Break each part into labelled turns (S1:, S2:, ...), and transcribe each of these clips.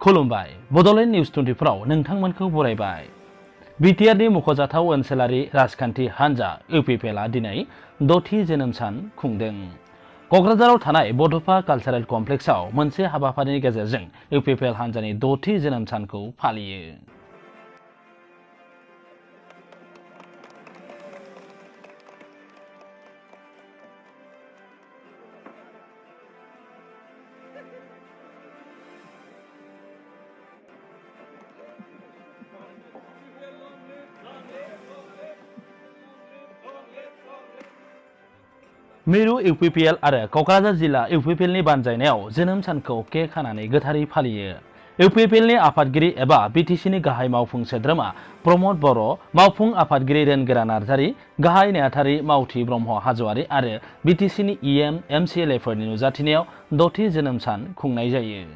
S1: खुलुमबाय बड'लेण्ड निउज 24 आव नोंथांमोनखौ बरायबाय। बिटिआरनि मख'जाथाव ओनसोलारि राजखान्थि हान्जा इउपिपिएलआ दिनै 6थि जोनोम सान खुंदों। क'क्राझाराव थानाय बड'फा कालचारेल कमप्लेक्सआव मोनसे हाबाफारिनि गेजेरजों इउपिपिएल हान्जानि 6थि जोनोम सानखौ फालियो। मिरु इउपिपिएल आरो क'क्राझार जिल्ला इउपिपिएलनि बानजायनायाव जोनोम सानखौ केक हानानै गोथारै फालियो। इउपिपिएलनि आफादगिरि एबा बिटिसिनि गाहाय मावफुं सोद्रोमा प्रमद बर', मावफुं आफादगिरि रेनगोरा नार्जारि, गाहाय नेहाथारि मावथि ब्रह्म हाज'वारि आरो बिटिसिनि इएम एमसिएलएफोरनि नुजाथिनायाव 6थि जोनोम सान खुंनाय जायो।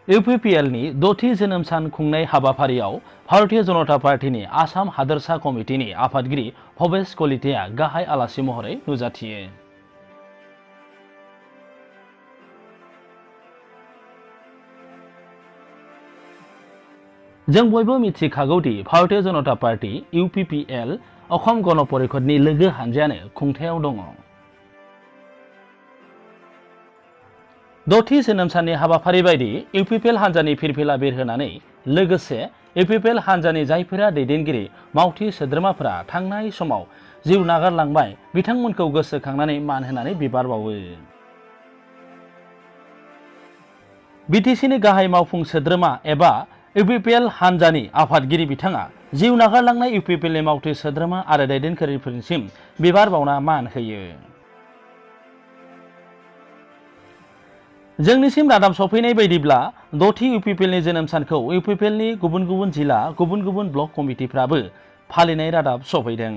S1: इउपिपिएलनि 6थि जोनोम सान खुंनाय हाबाफारियाव भारतीय जनता पार्टीनि आसाम हादोरसा कमिटिनि आफादगिरि भबेश कलिताया गाहाय आलासि महरै नुजाथियो। जों बयबो मिथिखागौदि भारतीय जनता पार्टी इउपिपिएल अखम गण परिषदनि लोगो हानजायानो खुंथायाव दङ। 6थि जोनोम साननि हाबाफारि बायदि इउपिपिएल हान्जानि फिरफिला बिरहोनानै लोगोसे इउपिपिएल हान्जानि जायफोरा दैदेनगिरि मावथि सोद्रोमाफोरा थांनाय समाव जिउ नागारलांबाय बिथांमोनखौ गोसोखांनानै मान होनानै बिबार बावो। बिटिसिनि गाहाय मावफुं सोद्रोमा एबा इउपिपिएल हान्जानि आफादगिरि बिथाङा जिउ नागारलांनाय इउपिपिएलनि मावथि सोद्रोमा आरो दैदेनगिरिफोरनिसिम बिबार बावना मान होयो। जोंनिसिम रादाब सफैनाय बायदिब्ला 6थि इउपिपिएलनि जोनोम सानखौ इउपिपिएलनि गुबुन गुबुन जिल्ला गुबुन गुबुन ब्लक कमिटिफ्राबो फालिनाय रादाब सफैदों।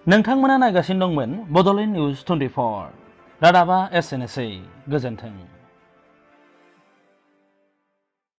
S1: नोंथांमोना नायगासिनो दंमोन बड'लेण्ड निउज 24। रादाबा एसेनोसै। गोजोन्थों।